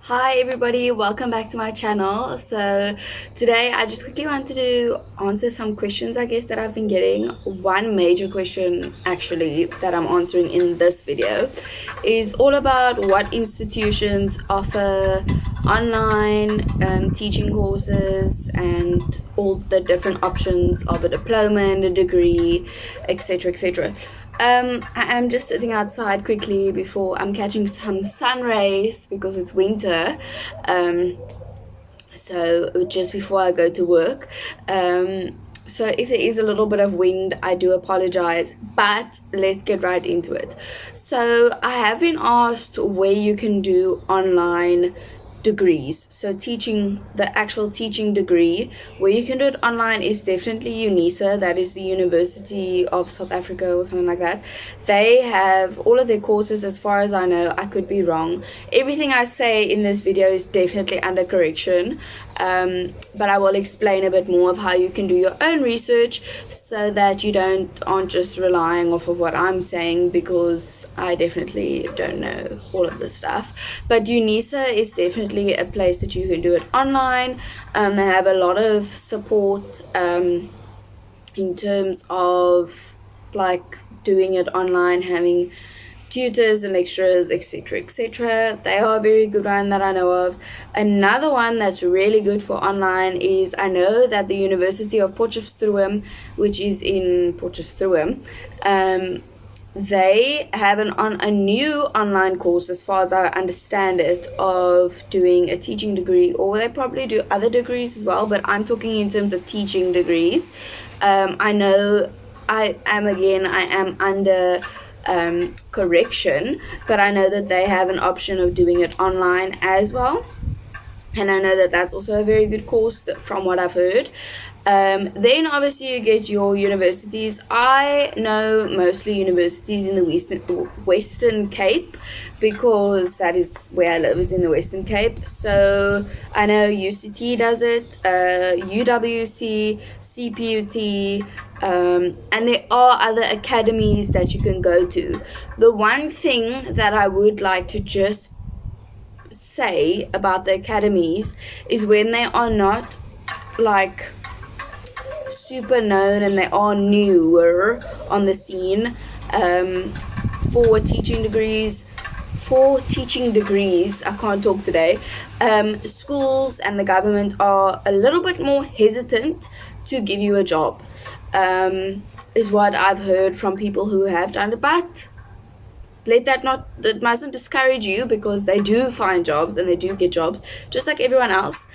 Hi everybody, welcome back to my channel. So today I just quickly wanted to answer some questions I guess that I've been getting. One major question actually that I'm answering in this video is all about what institutions offer online teaching courses and all the different options of a diploma and a degree, etc, etc. I am just sitting outside quickly before I'm catching some sun rays because it's winter. Um, so just before I go to work. So if there is a little bit of wind, I do apologize, but let's get right into it. So I have been asked where you can do online degrees. So teaching, the actual teaching degree, where you can do it online is definitely UNISA, that is the University of South Africa or something like that. They have all of their courses, as far as I know. I could be wrong. Everything I say in this video is definitely under correction, but I will explain a bit more of how you can do your own research so that you aren't just relying off of what I'm saying, because I definitely don't know all of this stuff. But UNISA is definitely a place that you can do it online. They have a lot of support in terms of like doing it online, having tutors and lecturers, etc, etc. They are a very good one that I know of. Another one that's really good for online is, I know that the University of Potchefstroom, which is in Potchefstroom, they have a new online course, as far as I understand it, of doing a teaching degree, or they probably do other degrees as well, but I'm talking in terms of teaching degrees. I know I am under correction, but I know that they have an option of doing it online as well, and I know that that's also a very good course from what I've heard. Then obviously you get your universities. I know mostly universities in the Western Cape, because that is where I live, is in the Western Cape. So I know UCT does it, UWC, CPUT, and there are other academies that you can go to. The one thing that I would like to just say about the academies is, when they are not like super known and they are newer on the scene, um, for teaching degrees I can't talk today. Schools and the government are a little bit more hesitant to give you a job, is what I've heard from people who have done it. But that mustn't discourage you, because they do find jobs and they do get jobs just like everyone else.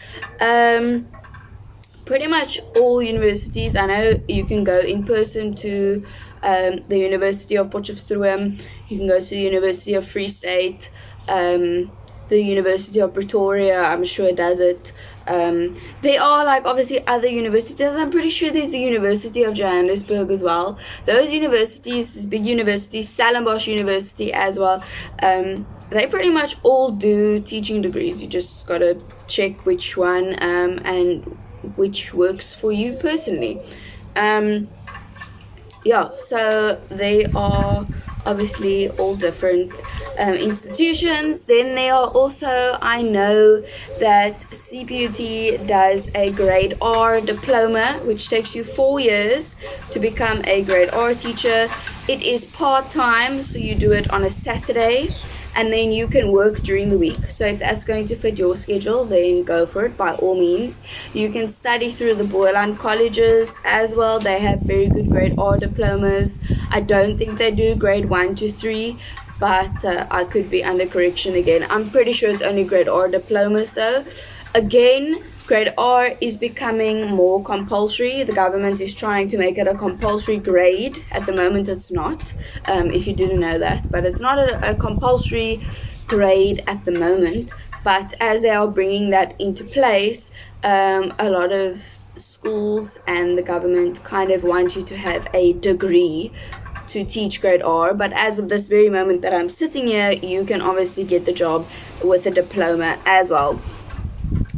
Pretty much all universities, I know you can go in person to the University of Potchefstroom, you can go to the University of Free State, the University of Pretoria, I'm sure it does it. There are like obviously other universities. I'm pretty sure there's the University of Johannesburg as well. Those universities, these big universities, Stellenbosch University as well, they pretty much all do teaching degrees. You just gotta check which one and which works for you personally. Yeah, so they are obviously all different institutions. Then there are also, I know that CPUT does a grade R diploma, which takes you 4 years to become a grade R teacher. It is part-time, so you do it on a Saturday, and then you can work during the week. So if that's going to fit your schedule, then go for it by all means. You can study through the Boerland colleges as well. They have very good grade R diplomas. I don't think they do grade 1 to 3, but I could be under correction again. I'm pretty sure it's only grade R diplomas though. Again, grade R is becoming more compulsory. The government is trying to make it a compulsory grade. At the moment it's not, if you didn't know that, but it's not a compulsory grade at the moment. But as they are bringing that into place, a lot of schools and the government kind of want you to have a degree to teach grade R. But as of this very moment that I'm sitting here, you can obviously get the job with a diploma as well.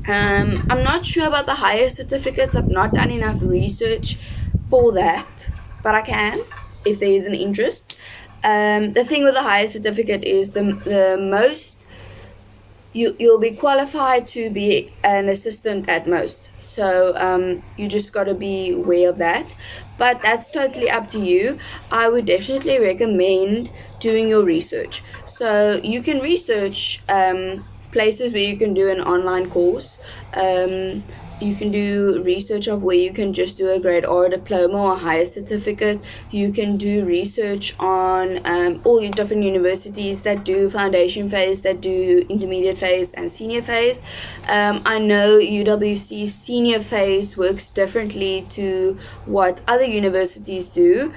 I'm not sure about the higher certificates. I've not done enough research for that, but I can if there is an interest. The thing with the higher certificate is the most you'll be qualified to be an assistant at most. So you just got to be aware of that, but that's totally up to you. I would definitely recommend doing your research. So you can research places where you can do an online course. You can do research of where you can just do a grade or a diploma or higher certificate. You can do research on all your different universities that do foundation phase, that do intermediate phase and senior phase. I know UWC senior phase works differently to what other universities do.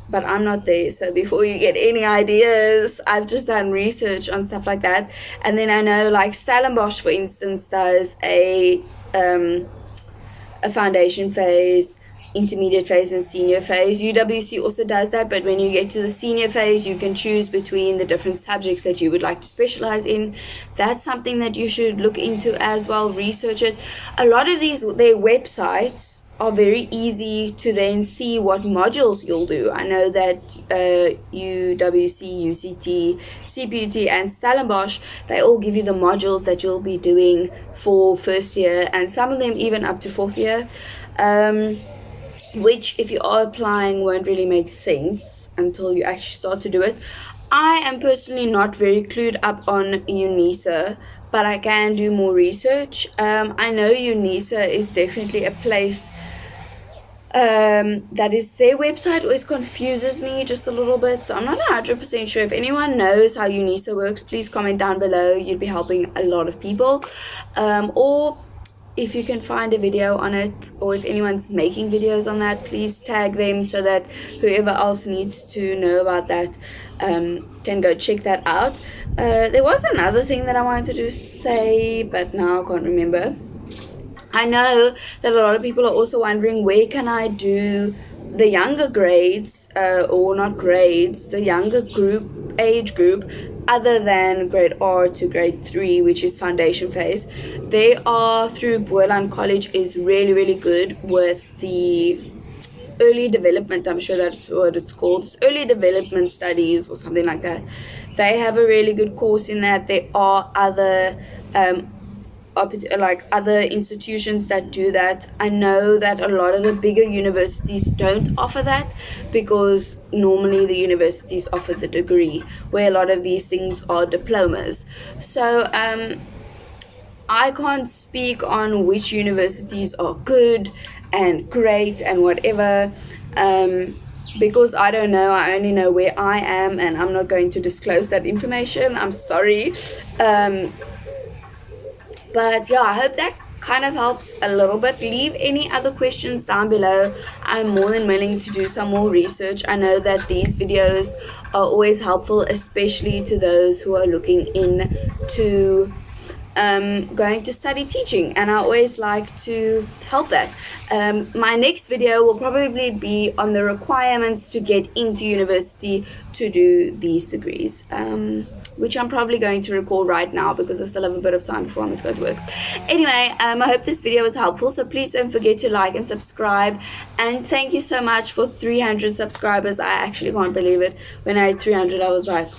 But I'm not there. So before you get any ideas, I've just done research on stuff like that. And then I know like Stellenbosch, for instance, does a foundation phase, intermediate phase, and senior phase. UWC also does that, but when you get to the senior phase, you can choose between the different subjects that you would like to specialize in. That's something that you should look into as well, research it. A lot of their websites are very easy to then see what modules you'll do. I know that UWC, UCT, CPUT, and Stellenbosch, they all give you the modules that you'll be doing for first year, and some of them even up to fourth year, which if you are applying won't really make sense until you actually start to do it. I am personally not very clued up on UNISA, but I can do more research. I know UNISA is definitely a place that is, their website always confuses me just a little bit, so I'm not 100% sure. If anyone knows how UNISA works, please comment down below. You'd be helping a lot of people. Or if you can find a video on it, or if anyone's making videos on that, please tag them so that whoever else needs to know about that can go check that out. There was another thing that I wanted to say, but now I can't remember. I know that a lot of people are also wondering, where can I do the younger grades, or not grades, the younger age group, other than grade R to grade 3, which is foundation phase. They are through Boland College, is really, really good with the early development. I'm sure that's what it's called. It's early development studies or something like that. They have a really good course in that. There are other other institutions that do that. I know that a lot of the bigger universities don't offer that, because normally the universities offer the degree, where a lot of these things are diplomas. So I can't speak on which universities are good and great and whatever, because I don't know. I only know where I am, and I'm not going to disclose that information. I'm sorry. But yeah, I hope that kind of helps a little bit. Leave any other questions down below. I'm more than willing to do some more research. I know that these videos are always helpful, especially to those who are looking into going to study teaching, and I always like to help that. My next video will probably be on the requirements to get into university to do these degrees, which I'm probably going to record right now because I still have a bit of time before I must go to work. Anyway, I hope this video was helpful, so please don't forget to like and subscribe. And thank you so much for 300 subscribers. I actually can't believe it. When I had 300, I was like,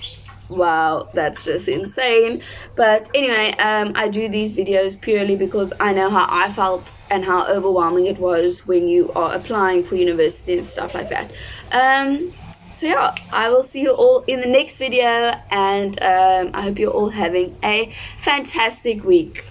wow, that's just insane. But anyway, I do these videos purely because I know how I felt and how overwhelming it was when you are applying for university and stuff like that. So yeah, I will see you all in the next video, and I hope you're all having a fantastic week.